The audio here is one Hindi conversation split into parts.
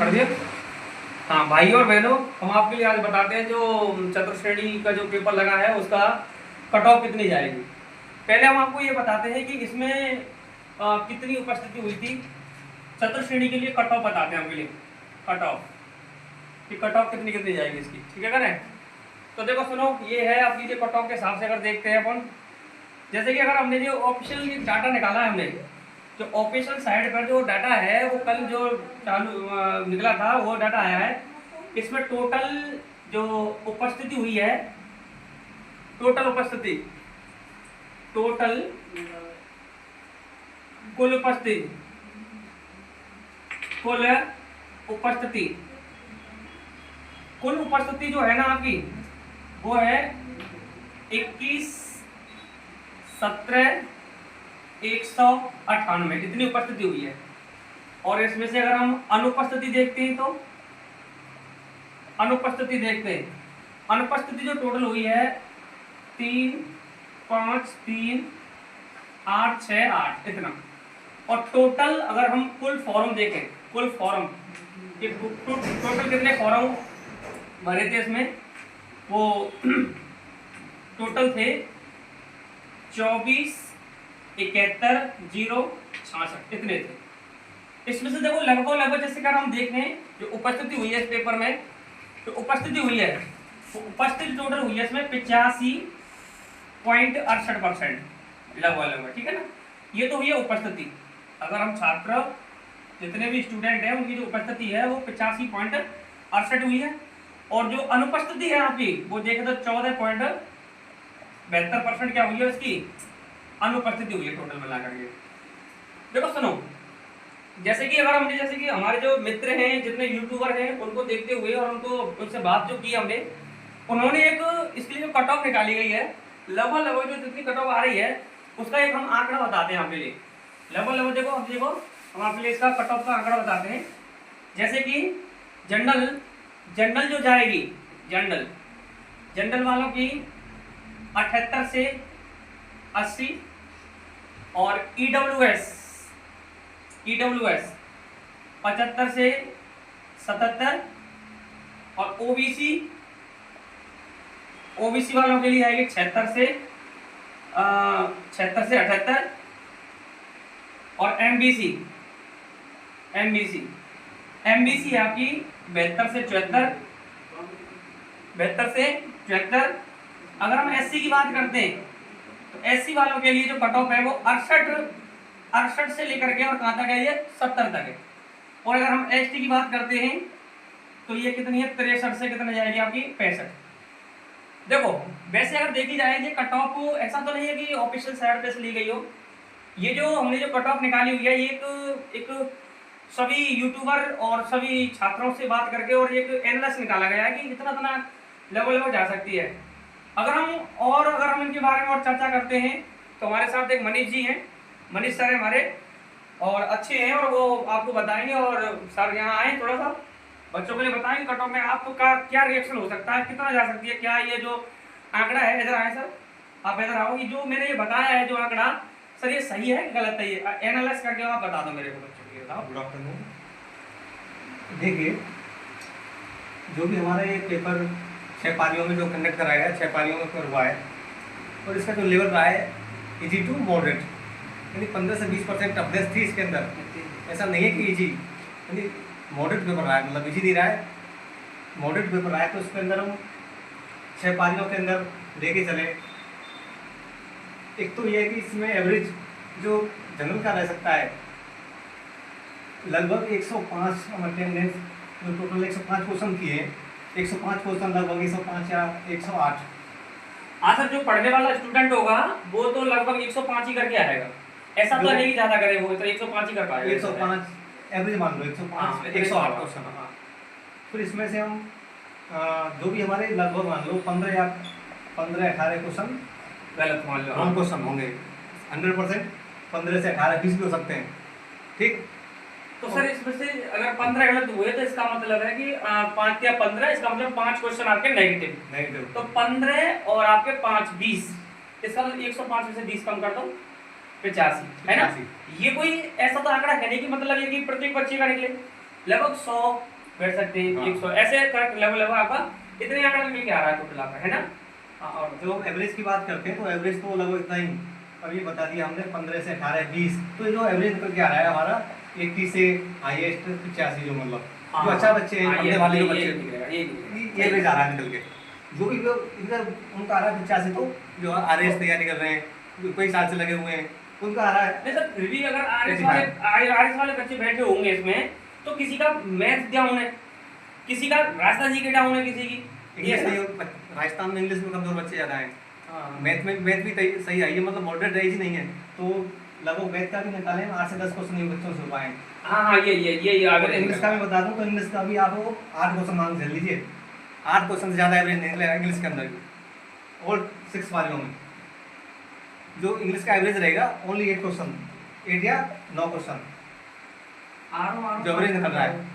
कर दिया। हाँ भाई और बहनों, हम आपके लिए आज बताते हैं जो चतुर्श्रेणी का जो पेपर लगा है उसका कट ऑफ कितनी जाएगी। पहले हम आपको ये बताते हैं कि इसमें कितनी उपस्थिति हुई थी। चतुर्श्रेणी के लिए कट ऑफ बताते हैं आपके लिए, कट ऑफ कि कट ऑफ कितनी कितनी जाएगी इसकी, ठीक है करें। तो देखो सुनो, ये है आपकी जो कट ऑफ के हिसाब से अगर देखते हैं अपन, जैसे कि अगर हमने जो ऑफिशियल डाटा निकाला है, हमने जो ऑफिशियल साइट पर जो डाटा है वो कल जो चालू निकला था वो डाटा आया है। इसमें टोटल जो उपस्थिति हुई है, टोटल उपस्थिति, टोटल कुल उपस्थिति, कुल उपस्थिति, कुल उपस्थिति जो है ना आपकी वो है 21, 17, 198 इतनी उपस्थिति हुई है। और इसमें से अगर हम अनुपस्थिति देखते हैं तो अनुपस्थिति देखते हैं, अनुपस्थिति जो टोटल हुई है 3, 5, 3, 8, 6, 8 इतना। और टोटल अगर हम कुल फॉर्म देखें, कुल फॉर्म टोटल कितने फॉर्म भरे थे इसमें, वो टोटल थे 24, 71, 0, 66 इतने थे। इसमें से देखो लगभग जैसे अगर हम देखें जो उपस्थिति हुई है इस पेपर में, तो उपस्थिति हुई है, तो उपस्थिति टोटल हुई है इसमें 85.68% लगभग, ठीक है ना। ये तो हुई है उपस्थिति। अगर हम छात्र जितने भी स्टूडेंट हैं उनकी जो उपस्थिति है वो 85.68 हुई है। और जो अनुपस्थिति है आपकी वो देखें तो 14.72% क्या हुई है उसकी अनुपस्थिति हुई है टोटल मिलाकर के। देखो सुनो, जैसे कि अगर हमने जैसे कि हमारे जो मित्र हैं जितने यूट्यूबर हैं उनको देखते हुए और उनको उनसे बात जो की हमने, उन्होंने एक इसके लिए जो कट ऑफ निकाली गई है, लगभग जो जितनी कट ऑफ आ रही है उसका एक हम आंकड़ा बताते हैं आपके लिए। लगभग देखो हम आपके लिए इसका कट ऑफ का आंकड़ा बताते हैं। जैसे कि जनरल जो जाएगी, जनरल वालों की 78 से 80 और ईडब्ल्यूएस 75 से 77 और ओबीसी वालों के लिए आएगी 76 से 78 और एमबीसी आपकी 72 से 74। अगर हम एससी की बात करते हैं तो एससी वालों के लिए जो कट ऑफ है वो 68 से लेकर के और कहाँ तक है, ये 70 तक है। और अगर हम एसटी की बात करते हैं तो ये कितनी है, 63 से कितने जाएगी आपकी 65। देखो वैसे अगर देखी जाए ये कट ऑफ ऐसा तो नहीं है कि ऑफिशियल साइट पे से ली गई हो। ये जो हमने जो कट ऑफ निकाली हुई है ये एक सभी यूट्यूबर और सभी छात्रों से बात करके और एक एनालिसिस निकाला गया है कि इतना लेवल जा सकती है। अगर हम इनके बारे में और चर्चा करते हैं तो हमारे साथ एक मनीष जी हैं, मनीष सर हमारे और अच्छे हैं और वो आपको बताएंगे। और सर यहाँ आए थोड़ा सा बच्चों के लिए बताएंगे कट ऑफ में आपको क्या रिएक्शन हो सकता है, कितना जा सकती है, क्या ये जो आंकड़ा है। इधर आए सर, आप इधर आओ। ये जो मैंने ये बताया है जो आंकड़ा, सर ये सही है कि गलत है, ये एनालाइज करके आप बता दो मेरे को बच्चों के लिए। बताओ। Good afternoon. देखिए, जो भी हमारा ये पेपर 6 पारियों में जो कंडक्ट कराया है, 6 पारियों में हुआ है और इसका जो लेवल रहा है इजी टू मॉडरेट, यानी 15 से 20% टफनेस थी इसके अंदर। ऐसा नहीं है कि इजी, यानी मॉडरेट पेपर रहा है, मतलब इजी नहीं रहा है, मॉडरेट पेपर रहा है। तो उसके अंदर हम 6 पारियों के अंदर लेके चले। एक तो ये है कि इसमें एवरेज जो जनरल का रह सकता है लगभग 105 अटेंडेंस, जो टोटल 105 क्वेश्चन किए, 105 क्वेश्चन लगभग 105 या 108। हाँ सर, जो पढ़ने वाला स्टूडेंट होगा वो तो लगभग 105 ही करके आएगा, ऐसा तो नहीं ज्यादा करे वो, तो 105 ही कर पाएगा। 105 एवरेज मान लो, 105 108 क्वेश्चन। फिर इसमें से हम जो भी हमारे लगभग मान लो 15-18 क्वेश्चन गलत मान लो, रॉन्ग क्वेश्चन होंगे। 100% 15 से 18 20 भी हो सकते हैं, ठीक। तो सर इसमें से अगर 15 गलत हुए तो इसका मतलब है कि 5 या 15, इसका मतलब 5 क्वेश्चन आपके नेगेटिव। तो 15 और आपके 5 20, इसका मतलब 105 में से 20 कम कर दो 85, है ना। ये कोई ऐसा तो आंकड़ा है नहीं कि मतलब ये कि प्रत्येक बच्चे का निकले, लगभग 100 बैठ सकते हैं, हाँ। 100 ऐसे करेक्ट लेवल आपका इतने आंकड़ा मिल के आ रहा है टोटल आपका, है ना। हाँ, और जो एवरेज की बात करते हैं तो एवरेज तो लगभग इतना ही, अब ये बता दिया हमने 15 से 18 20, तो ये जो एवरेज निकल के आ रहा है हमारा 80 से हाईएस्ट 85, जो मतलब हाँ, जो अच्छा बच्चे हैं, हाँ, पढ़ने वाले जो बच्चे ये दिख रहा है, ये दिख रहा है। ये एवरेज आ रहा है निकल के। जो भी लोग इधर उनका आ रहा है 85, तो जो RAS तैयारी कर रहे हैं, जो कई साल से लगे हुए हैं, उनका आ रहा है। नहीं सर, फिर भी अगर आरएस वाले बच्चे बैठे होंगे इसमें, तो किसी का मैथ डाउन है, किसी का रास्ता जी के डाउन है, किसी की इंग्लिश में, राजस्थान में इंग्लिश में कमजोर बच्चे ज़्यादा हैं, हाँ। मैथ भी सही आई है, मतलब मॉडरेट रही ही नहीं है, तो लगभग मैथ का भी निकाले 8 से 10 क्वेश्चन बच्चों से हो पाए। हाँ, ये और इंग्लिश का भी बता दूं तो इंग्लिश का भी आपको 8 क्वेश्चन मांग चल लीजिए, 8 क्वेश्चन से ज़्यादा एवरेज नहीं निकलेगा इंग्लिश के अंदर भी, और 6 वालों में जो इंग्लिश का एवरेज रहेगा ओनली 8 क्वेश्चन, 8 या 9 क्वेश्चन जो एवरेज निकल रहा है।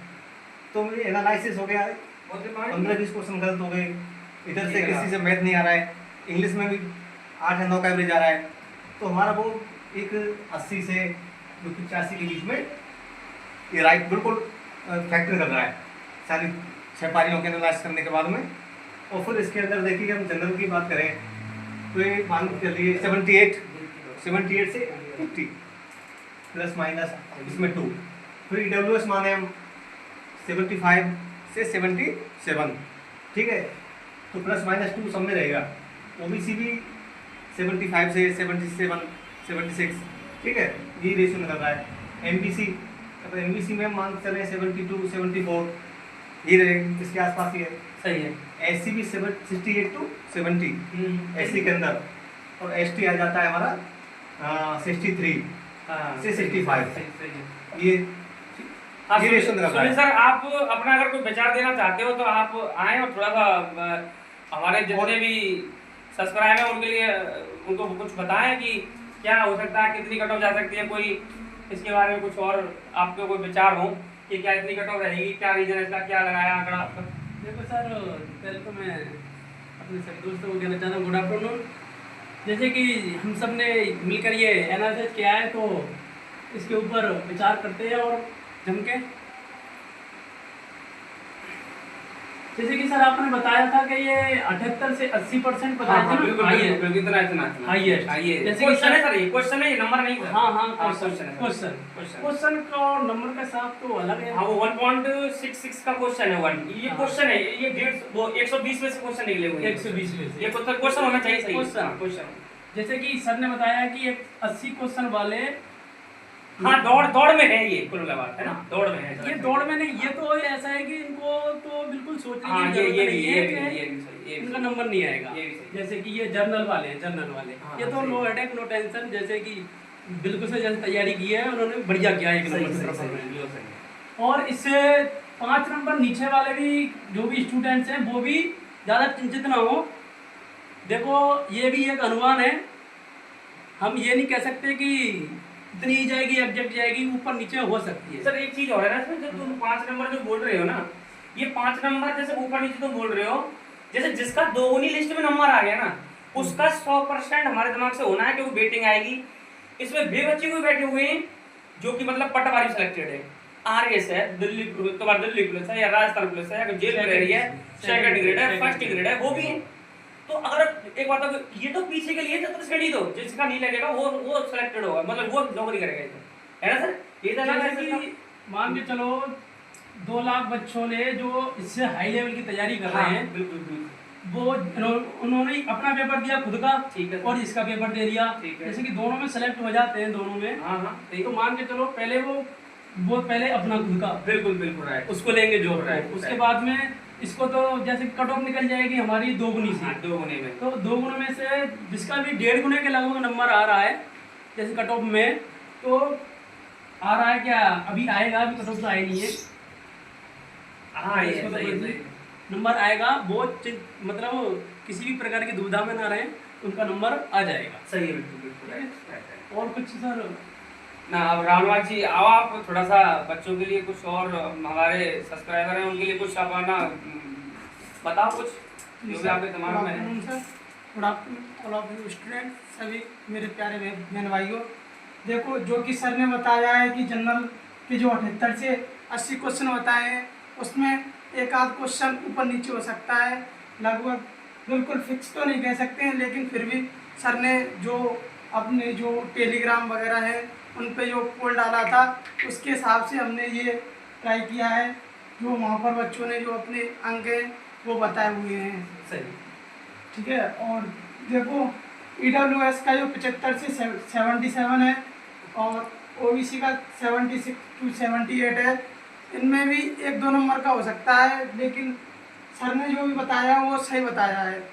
तो मुझे एनालिसिस हो गया, 15-20 क्वेश्चन गलत हो गए, इधर से किसी से मैथ नहीं आ रहा है, इंग्लिश में भी 8 या 9 का एवरेज आ रहा है, तो हमारा वो एक 80 से 85 के बीच में ये राइट बिल्कुल फैक्टर कर रहा है सारी 6 पारियों के एनालाइज करने के बाद में। और फिर इसके अंदर देखिए हम जनरल की बात करें तो ये मान के चलिए 78 से 50 प्लस माइनस इसमें 2, फिर EWS माने हम 75 से 77, ठीक है, तो प्लस माइनस 2 सब में रहेगा। OBC भी 75 से 77 76, ठीक है, ये रेशियो निकल रहा है। MBC, अब MBC में मान चले 72 74, ये रहेगा इसके आसपास ही है, सही है। SC भी 68 to 70 SC के अंदर, और ST आ जाता है हमारा 63 से 65, ये हाँ, ये रेशियो निकल रहा है। सर आप अपना अगर कोई विचार देना चाहते हो तो आप आए और थोड़ा सा हमारे जितने भी सब्सक्राइबर हैं उनके लिए उनको कुछ बताएं कि क्या हो सकता है, कितनी कट ऑफ जा सकती है, कोई इसके बारे में कुछ और आपके कोई विचार हो कि क्या इतनी कट ऑफ रहेगी, क्या रीजन है इसका, क्या लगाया आंकड़ा आपका। देखो सर, पहले तो मैं अपने सभी दोस्तों को कहना चाहता हूँ गुड आफ्टरनून। जैसे कि हम सब ने मिलकर ये एनालिसिस किया है, तो इसके ऊपर विचार करते हैं और जम के, जैसे कि सर आपने बताया था कि ये 78 से 80% बताया था ना, हाईएस्ट। क्वेश्चन है सर, ये क्वेश्चन है, ये नंबर नहीं है। हाँ, क्वेश्चन क्वेश्चन का और नंबर का हिसाब तो अलग है। हाँ, वो 1.66 का क्वेश्चन है, 1 ये क्वेश्चन है, ये 150 वो 120 में से क्वेश्चन निकले हुए हैं, 120 में से ये क्वेश्चन होना चाहिए, सही क्वेश्चन। जैसे कि सर ने बताया कि एक 80 क्वेश्चन वाले, हाँ, दौड़ में है, ये कुल बात है ना, दौड़ में है। ये दौड़ में नहीं, ये तो ऐसा है कि इनको तो बिल्कुल सोचने हाँ, की जरूरत नहीं है कि ये भी सही, इनका नंबर नहीं आएगा। ये भी सही। जैसे कि ये जर्नल वाले हैं, हाँ, ये तो सही। नो हेडेक नो टेंशन, जैसे कि बिल्कुल से जैसे तैयारी की है उन्होंने, बढ़िया किया है, एक नंबर से परफॉर्मेंस। और इससे 5 नंबर नीचे वाले भी जो भी स्टूडेंट्स हैं वो भी ज़्यादा चिंतित ना हो। देखो ये भी एक अनुमान है, हम ये नहीं कह सकते कि इतनी ही जाएगी, एग्जैक्ट जाएगी, ऊपर नीचे हो सकती है। सर एक चीज और है ना इसमें, जो तुम 5 नंबर जो बोल रहे हो ना, ये 5 नंबर जैसे ऊपर नीचे तुम बोल रहे हो, जैसे जिसका दोगुनी लिस्ट में नंबर आ गया ना, उसका 100% हमारे दिमाग से होना है कि वो वेटिंग आएगी। इसमें वे बच्चे भी बैठे हुए हैं जो कि मतलब पटवारी सिलेक्टेड है, RAS है, दिल्ली पुलिस है, या राजस्थान पुलिस है, या जेल में रह रही है, सेकंड ग्रेड है, फर्स्ट ग्रेड है, वो भी है। तो अगर एक बात है, ये तो पीछे के लिए छठी, तो जिसका नहीं लगेगा वो सिलेक्टेड होगा, मतलब वो नौकरी करेगा, है ना सर। ये तो जैसे कि मान के चलो 2 लाख बच्चों ने जो इससे हाई लेवल की तैयारी कर रहे हैं, बिल्कुल वो उन्होंने अपना पेपर दिया खुद का, ठीक है, और इसका पेपर दे दिया, जैसे कि दोनों में सेलेक्ट हो जाते हैं, दोनों में। हाँ, तो मान के चलो पहले वो पहले अपना खुद का बिल्कुल राइट, उसको लेंगे जो राइट, उसके बाद में इसको तो जैसे कट ऑफ निकल जाएगी हमारी 2 गुनी से, 2 गुने में, तो 2 गुने में से जिसका भी 1.5 गुने के लगभग नंबर आ रहा है, जैसे कट ऑफ में तो आ रहा है, क्या अभी आएगा, अभी कट ऑफ तो आया नहीं है, हाँ ये इसको तो सही कोई नंबर आएगा, वो मतलब किसी भी प्रकार की दुविधा में ना रहे, उनका नंबर आ जाएगा। सही है, बिल्कुल राइट। और कुछ सर ना, अब रावणवाल जी आओ, आप थोड़ा सा बच्चों के लिए कुछ, और हमारे सब्सक्राइबर हैं उनके लिए कुछ अपना बताओ, कुछ जो भी आपके दिमाग में है। Good afternoon all of you student, सभी मेरे प्यारे बहन भाइयों। देखो जो कि सर ने बताया है कि जनरल के जो 78 से 80 क्वेश्चन बताए हैं, उसमें एक आध क्वेश्चन ऊपर नीचे हो सकता है, लगभग बिल्कुल फिक्स तो नहीं कह सकते हैं, लेकिन फिर भी सर ने जो अपने जो टेलीग्राम वगैरह है उन पे जो पोल डाला था उसके हिसाब से हमने ये ट्राई किया है, जो वहाँ पर बच्चों ने जो अपने अंक हैं वो बताए हुए हैं। सही। ठीक है, और देखो EWS का जो 75 से 77 है और OBC का 76 to 78 है, इनमें भी 1-2 नंबर का हो सकता है, लेकिन सर ने जो भी बताया वो सही बताया है।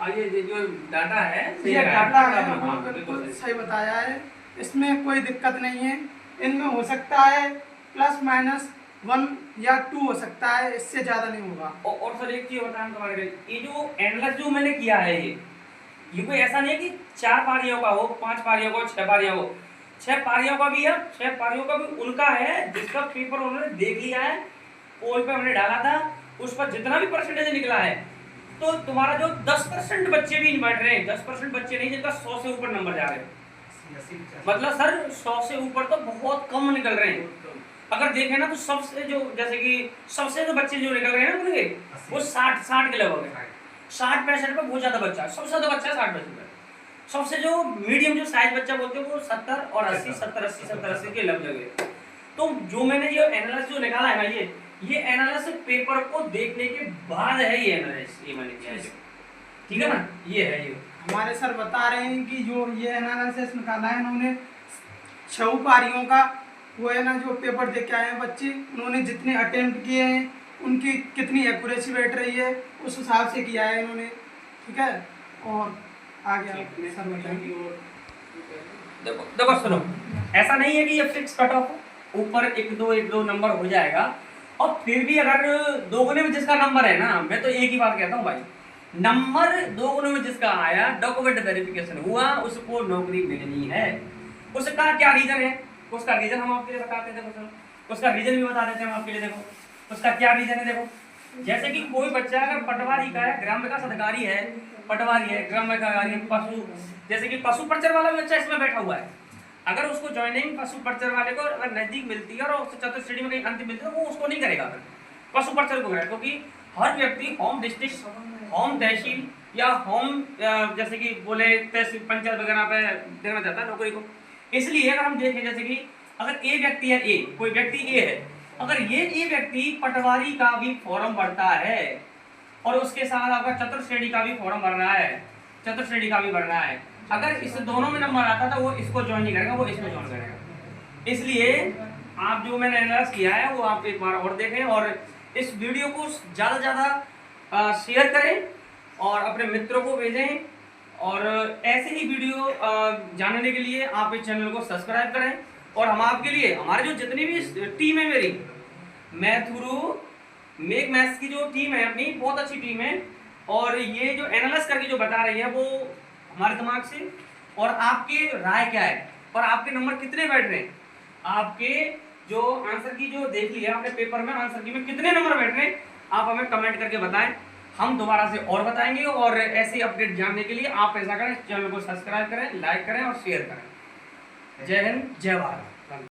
ये जो डाटा है सही ये लगाया। डाटा है, हाँ, हाँ, बिल्कुल बिल्कुल सही। सही बताया है, इसमें कोई दिक्कत नहीं है। इनमें हो सकता है ±1 या 2 हो सकता है, इससे ज़्यादा नहीं होगा। और सर एक चीज बताएं तुम्हारे लिए, ये जो एनालिसिस जो मैंने किया है ये कोई ऐसा नहीं है कि 4 पारियों का हो, 5 पारियों का हो, 6 पारियों हो, 6 पारियों का भी है, 6 पारियों का भी उनका है जिसका पेपर उन्होंने देख लिया है, पोल पे हमने डाला था, उस पर जितना भी परसेंटेज निकला है, तो तुम्हारा जो 10% बच्चे भी नहीं बैठ रहे हैं, 10% बच्चे नहीं जिनका 100 से ऊपर नंबर जा रहे हैं, मतलब सर 100 से ऊपर तो बहुत कम निकल रहे हैं। अगर देखें ना तो सबसे जो जैसे कि सबसे जो बच्चे जो निकल रहे हैं ना उनके वो 60 के लगभग है, 60-65 पे बहुत ज्यादा बच्चा है, सबसे ज्यादा बच्चा है 60-65 पे। सबसे जो मीडियम जो साइज बच्चा बोलते हैं वो 70 और 80, 70-80 के लगभग है। तो जो मैंने ये एनालिसिस जो निकाला है ना, ये एनालिसिस पेपर को देखने के बाद है, ये एनालिसिस ये मैंने किया है, ठीक है ना, ये है। ये हमारे सर बता रहे हैं कि जो ये एनालिसिस निकाला है इन्होंने 6 पारियों का, वो है ना जो पेपर दे के आए हैं बच्चे, उन्होंने जितने अटेम्प्ट किए हैं उनकी कितनी एक्यूरेसी बैठ रही है उस हिसाब से किया है इन्होंने, ठीक है। और आगे आप सर बताएंगे। देखो सुनो, ऐसा नहीं है कि ये फिक्स कट ऑफ ऊपर 1-2 नंबर हो जाएगा, और फिर भी अगर 2 गुने में जिसका नंबर है ना, मैं तो एक ही बात कहता हूँ भाई, नंबर 2 गुने में जिसका आया, डॉक्यूमेंट वेरिफिकेशन हुआ, उसको नौकरी मिलनी है। उसका क्या रीजन है, उसका रीजन हम आपके लिए बताते हैं, देखो उसका रीजन भी बता देते हैं हम आपके लिए। देखो उसका क्या रीजन है, देखो जैसे कि कोई बच्चा अगर पटवारी का है, ग्राम विकास अधिकारी है, पटवारी है, ग्राम विकास अधिकारी है, पशु जैसे कि पशु पर्चर वाला बच्चा इसमें बैठा हुआ है, अगर उसको ज्वाइनिंग पशु पर्चर वाले को अगर नजदीक मिलती है और उससे चतुर्थ श्रेणी में कहीं अंतिम मिलती है तो वो उसको नहीं करेगा, फिर पशु पर्चर को करेगा, क्योंकि हर व्यक्ति होम डिस्ट्रिक्ट, होम तहसील या होम जैसे कि बोले तहसील पंचायत वगैरह पे देना चाहता है नौकरी को। इसलिए अगर हम देखें जैसे कि अगर ए व्यक्ति है, ए कोई व्यक्ति ए है, अगर ये ए व्यक्ति पटवारी का भी फॉर्म भरता है और उसके साथ आपका चतुर्थ श्रेणी का भी फॉर्म भरना है, चतुर्थ श्रेणी का भी भरना है, अगर इस दोनों में नंबर आता था वो इसको ज्वाइन नहीं करेगा, वो इसमें ज्वाइन करेगा। इसलिए आप जो मैंने एनालाइज किया है वो आप एक बार और देखें, और इस वीडियो को ज़्यादा से ज़्यादा शेयर करें और अपने मित्रों को भेजें, और ऐसे ही वीडियो जानने के लिए आप इस चैनल को सब्सक्राइब करें। और हम आपके लिए हमारे जो जितनी भी टीम है, मेरी मैथ गुरु मेक मैथ्स की जो टीम है अपनी, बहुत अच्छी टीम है, और ये जो एनालाइज करके जो बता रही है वो हमारे दिमाग से, और आपकी राय क्या है और आपके नंबर कितने बैठ रहे हैं, आपके जो आंसर की जो देख लिया आपने पेपर में, आंसर की में कितने नंबर बैठ रहे हैं, आप हमें कमेंट करके बताएं, हम दोबारा से और बताएंगे। और ऐसी अपडेट जानने के लिए आप ऐसा करें, चैनल को सब्सक्राइब करें, लाइक करें और शेयर करें। जय हिंद, जय भारत।